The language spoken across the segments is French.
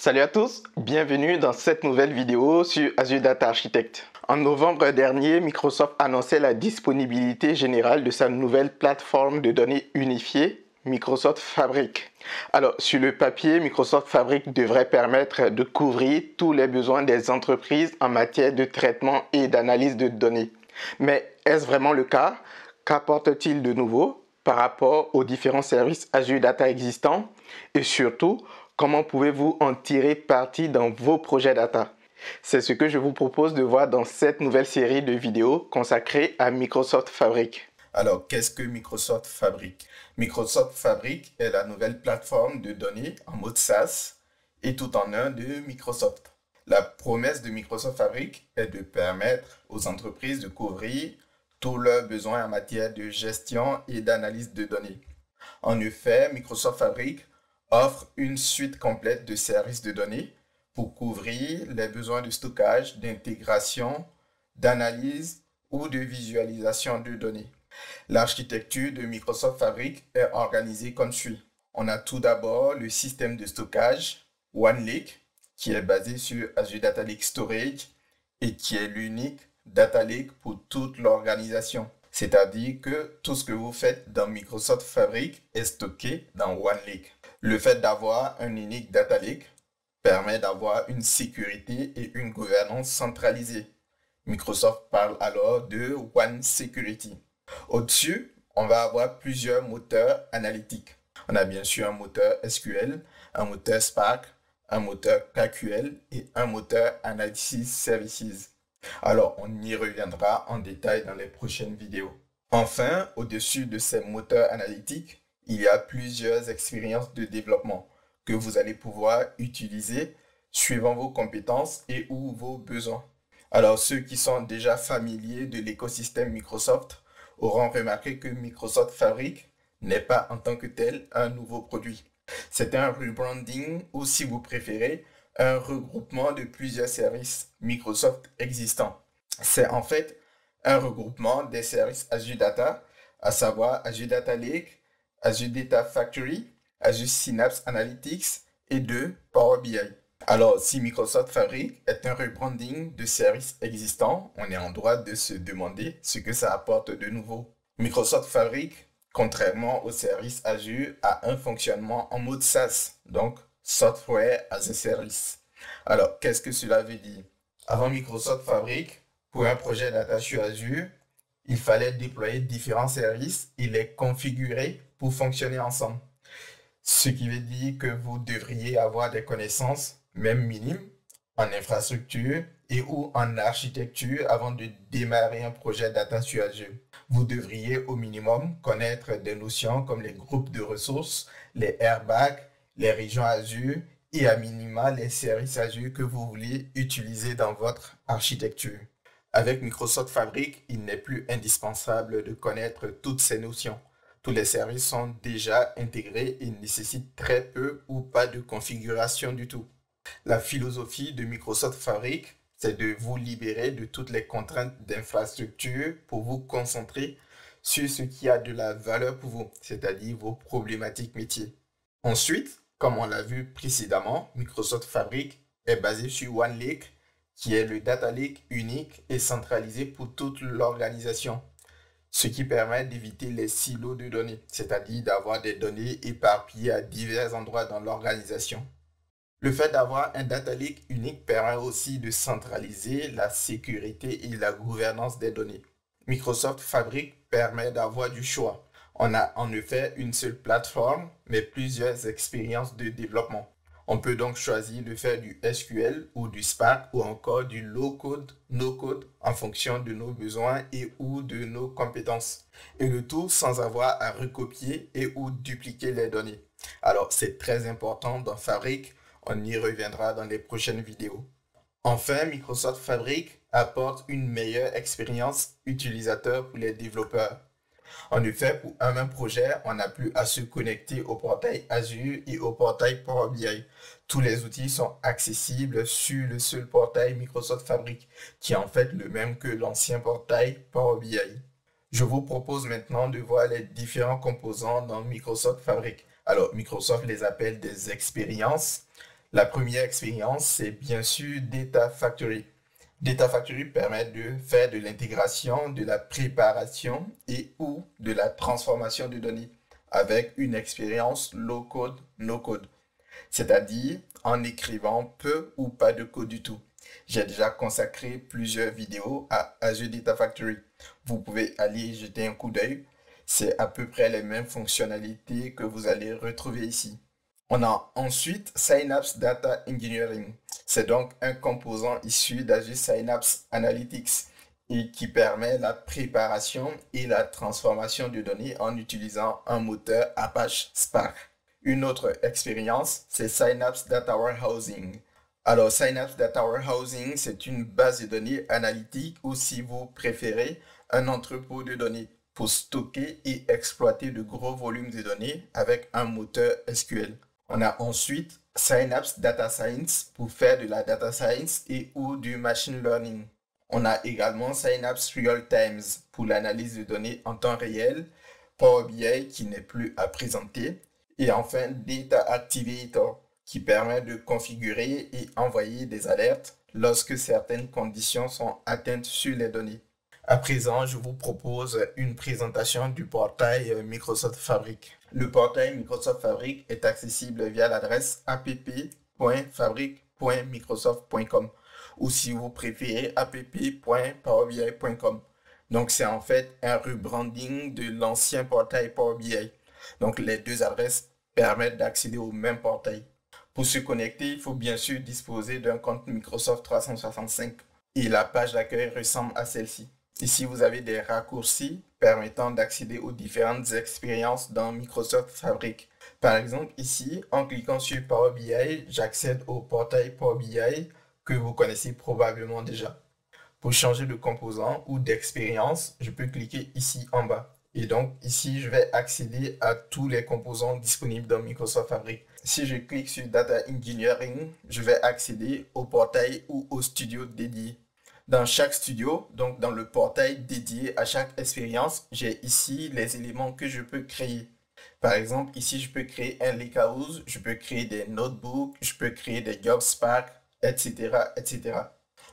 Salut à tous, bienvenue dans cette nouvelle vidéo sur Azure Data Architect. En novembre dernier, Microsoft annonçait la disponibilité générale de sa nouvelle plateforme de données unifiée, Microsoft Fabric. Alors, sur le papier, Microsoft Fabric devrait permettre de couvrir tous les besoins des entreprises en matière de traitement et d'analyse de données. Mais est-ce vraiment le cas? Qu'apporte-t-il de nouveau par rapport aux différents services Azure Data existants? Et surtout, comment pouvez-vous en tirer parti dans vos projets data? C'est ce que je vous propose de voir dans cette nouvelle série de vidéos consacrée à Microsoft Fabric. Alors, qu'est-ce que Microsoft Fabric? Microsoft Fabric est la nouvelle plateforme de données en mode SaaS et tout en un de Microsoft. La promesse de Microsoft Fabric est de permettre aux entreprises de couvrir tous leurs besoins en matière de gestion et d'analyse de données. En effet, Microsoft Fabric offre une suite complète de services de données pour couvrir les besoins de stockage, d'intégration, d'analyse ou de visualisation de données. L'architecture de Microsoft Fabric est organisée comme suit. On a tout d'abord le système de stockage OneLake qui est basé sur Azure Data Lake Storage et qui est l'unique Data Lake pour toute l'organisation. C'est-à-dire que tout ce que vous faites dans Microsoft Fabric est stocké dans OneLake. Le fait d'avoir un unique Data Lake permet d'avoir une sécurité et une gouvernance centralisée. Microsoft parle alors de One Security. Au-dessus, on va avoir plusieurs moteurs analytiques. On a bien sûr un moteur SQL, un moteur Spark, un moteur KQL et un moteur Analysis Services. Alors, on y reviendra en détail dans les prochaines vidéos. Enfin, au-dessus de ces moteurs analytiques, il y a plusieurs expériences de développement que vous allez pouvoir utiliser suivant vos compétences et ou vos besoins. Alors, ceux qui sont déjà familiers de l'écosystème Microsoft auront remarqué que Microsoft Fabric n'est pas en tant que tel un nouveau produit. C'est un rebranding ou, si vous préférez, un regroupement de plusieurs services Microsoft existants. C'est en fait un regroupement des services Azure Data, à savoir Azure Data Lake, Azure Data Factory, Azure Synapse Analytics et de Power BI. Alors, si Microsoft Fabric est un rebranding de services existants, on est en droit de se demander ce que ça apporte de nouveau. Microsoft Fabric, contrairement aux services Azure, a un fonctionnement en mode SaaS, donc Software as a Service. Alors, qu'est-ce que cela veut dire? Avant Microsoft Fabric, pour un projet data sur Azure, il fallait déployer différents services et les configurer pour fonctionner ensemble. Ce qui veut dire que vous devriez avoir des connaissances, même minimes, en infrastructure et ou en architecture avant de démarrer un projet data sur Azure. Vous devriez au minimum connaître des notions comme les groupes de ressources, les airbags, les régions Azure et à minima les services Azure que vous voulez utiliser dans votre architecture. Avec Microsoft Fabric, il n'est plus indispensable de connaître toutes ces notions. Tous les services sont déjà intégrés et nécessitent très peu ou pas de configuration du tout. La philosophie de Microsoft Fabric, c'est de vous libérer de toutes les contraintes d'infrastructure pour vous concentrer sur ce qui a de la valeur pour vous, c'est-à-dire vos problématiques métiers. Ensuite, comme on l'a vu précédemment, Microsoft Fabric est basé sur OneLake, qui est le data lake unique et centralisé pour toute l'organisation, ce qui permet d'éviter les silos de données, c'est-à-dire d'avoir des données éparpillées à divers endroits dans l'organisation. Le fait d'avoir un data lake unique permet aussi de centraliser la sécurité et la gouvernance des données. Microsoft Fabric permet d'avoir du choix. On a en effet une seule plateforme, mais plusieurs expériences de développement. On peut donc choisir de faire du SQL ou du Spark ou encore du low-code, no-code en fonction de nos besoins et ou de nos compétences. Et le tout sans avoir à recopier et ou dupliquer les données. Alors, c'est très important dans Fabric. On y reviendra dans les prochaines vidéos. Enfin, Microsoft Fabric apporte une meilleure expérience utilisateur pour les développeurs. En effet, pour un même projet, on n'a plus à se connecter au portail Azure et au portail Power BI. Tous les outils sont accessibles sur le seul portail Microsoft Fabric, qui est en fait le même que l'ancien portail Power BI. Je vous propose maintenant de voir les différents composants dans Microsoft Fabric. Alors, Microsoft les appelle des expériences. La première expérience, c'est bien sûr Data Factory. Data Factory permet de faire de l'intégration, de la préparation et ou de la transformation de données avec une expérience low-code, no-code, c'est-à-dire en écrivant peu ou pas de code du tout. J'ai déjà consacré plusieurs vidéos à Azure Data Factory. Vous pouvez aller y jeter un coup d'œil. C'est à peu près les mêmes fonctionnalités que vous allez retrouver ici. On a ensuite Synapse Data Engineering. C'est donc un composant issu d'Azure Synapse Analytics et qui permet la préparation et la transformation de données en utilisant un moteur Apache Spark. Une autre expérience, c'est Synapse Data Warehousing. Alors, Synapse Data Warehousing, c'est une base de données analytique ou, si vous préférez, un entrepôt de données pour stocker et exploiter de gros volumes de données avec un moteur SQL. On a ensuite Synapse Data Science pour faire de la data science et ou du machine learning. On a également Synapse Real Times pour l'analyse de données en temps réel, Power BI qui n'est plus à présenter, et enfin Data Activator qui permet de configurer et envoyer des alertes lorsque certaines conditions sont atteintes sur les données. À présent, je vous propose une présentation du portail Microsoft Fabric. Le portail Microsoft Fabric est accessible via l'adresse app.fabric.microsoft.com ou si vous préférez app.powerbi.com. Donc, c'est en fait un rebranding de l'ancien portail Power BI. Donc, les deux adresses permettent d'accéder au même portail. Pour se connecter, il faut bien sûr disposer d'un compte Microsoft 365 et la page d'accueil ressemble à celle-ci. Ici, vous avez des raccourcis permettant d'accéder aux différentes expériences dans Microsoft Fabric. Par exemple, ici, en cliquant sur Power BI, j'accède au portail Power BI que vous connaissez probablement déjà. Pour changer de composant ou d'expérience, je peux cliquer ici en bas. Et donc, ici, je vais accéder à tous les composants disponibles dans Microsoft Fabric. Si je clique sur Data Engineering, je vais accéder au portail ou au studio dédié. Dans chaque studio, donc dans le portail dédié à chaque expérience, j'ai ici les éléments que je peux créer. Par exemple, ici, je peux créer un lakehouse, je peux créer des notebooks, je peux créer des job Spark, etc., etc.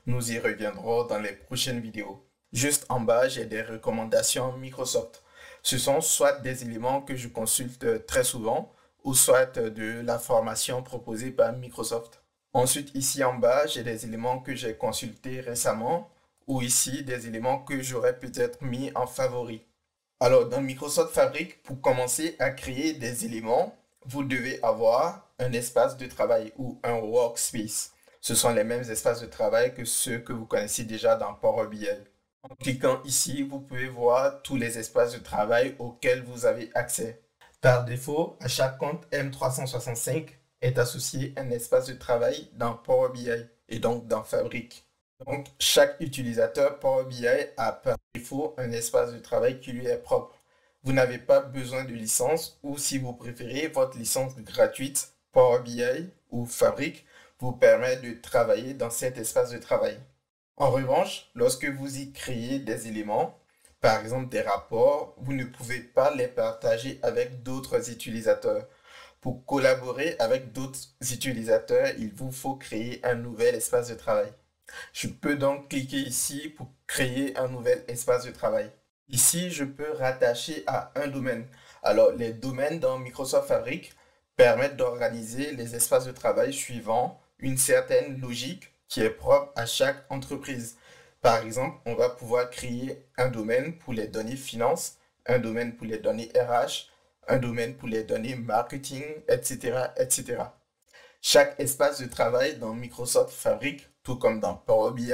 Nous y reviendrons dans les prochaines vidéos. Juste en bas, j'ai des recommandations Microsoft. Ce sont soit des éléments que je consulte très souvent, ou soit de la formation proposée par Microsoft. Ensuite, ici en bas, j'ai des éléments que j'ai consultés récemment ou ici des éléments que j'aurais peut-être mis en favori. Alors, dans Microsoft Fabric, pour commencer à créer des éléments, vous devez avoir un espace de travail ou un workspace. Ce sont les mêmes espaces de travail que ceux que vous connaissez déjà dans Power BI. En cliquant ici, vous pouvez voir tous les espaces de travail auxquels vous avez accès. Par défaut, à chaque compte M365, est associé un espace de travail dans Power BI et donc dans Fabric. Donc, chaque utilisateur Power BI a par défaut un espace de travail qui lui est propre. Vous n'avez pas besoin de licence ou si vous préférez, votre licence gratuite Power BI ou Fabric vous permet de travailler dans cet espace de travail. En revanche, lorsque vous y créez des éléments, par exemple des rapports, vous ne pouvez pas les partager avec d'autres utilisateurs. Pour collaborer avec d'autres utilisateurs, il vous faut créer un nouvel espace de travail. Je peux donc cliquer ici pour créer un nouvel espace de travail. Ici, je peux rattacher à un domaine. Alors, les domaines dans Microsoft Fabric permettent d'organiser les espaces de travail suivant une certaine logique qui est propre à chaque entreprise. Par exemple, on va pouvoir créer un domaine pour les données finances, un domaine pour les données RH, un domaine pour les données marketing, etc., etc. Chaque espace de travail dans Microsoft Fabric, tout comme dans Power BI,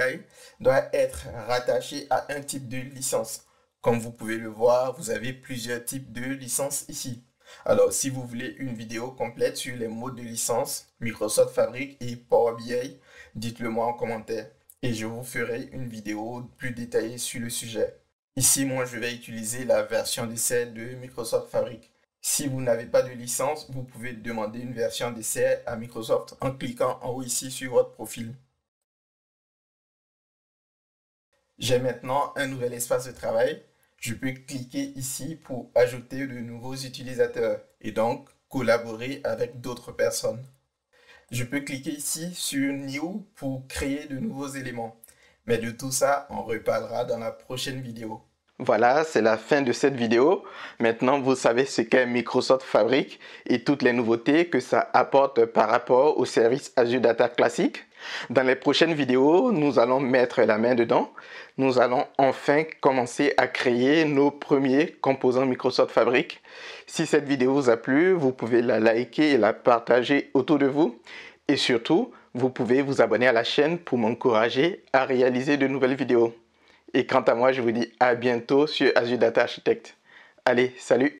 doit être rattaché à un type de licence. Comme vous pouvez le voir, vous avez plusieurs types de licences ici. Alors, si vous voulez une vidéo complète sur les modes de licence, Microsoft Fabric et Power BI, dites-le moi en commentaire et je vous ferai une vidéo plus détaillée sur le sujet. Ici, moi, je vais utiliser la version d'essai de Microsoft Fabric. Si vous n'avez pas de licence, vous pouvez demander une version d'essai à Microsoft en cliquant en haut ici sur votre profil. J'ai maintenant un nouvel espace de travail. Je peux cliquer ici pour ajouter de nouveaux utilisateurs et donc collaborer avec d'autres personnes. Je peux cliquer ici sur New pour créer de nouveaux éléments. Mais de tout ça, on reparlera dans la prochaine vidéo. Voilà, c'est la fin de cette vidéo. Maintenant, vous savez ce qu'est Microsoft Fabric et toutes les nouveautés que ça apporte par rapport au service Azure Data classique. Dans les prochaines vidéos, nous allons mettre la main dedans. Nous allons enfin commencer à créer nos premiers composants Microsoft Fabric. Si cette vidéo vous a plu, vous pouvez la liker et la partager autour de vous. Et surtout, vous pouvez vous abonner à la chaîne pour m'encourager à réaliser de nouvelles vidéos. Et quant à moi, je vous dis à bientôt sur Azure Data Architect. Allez, salut!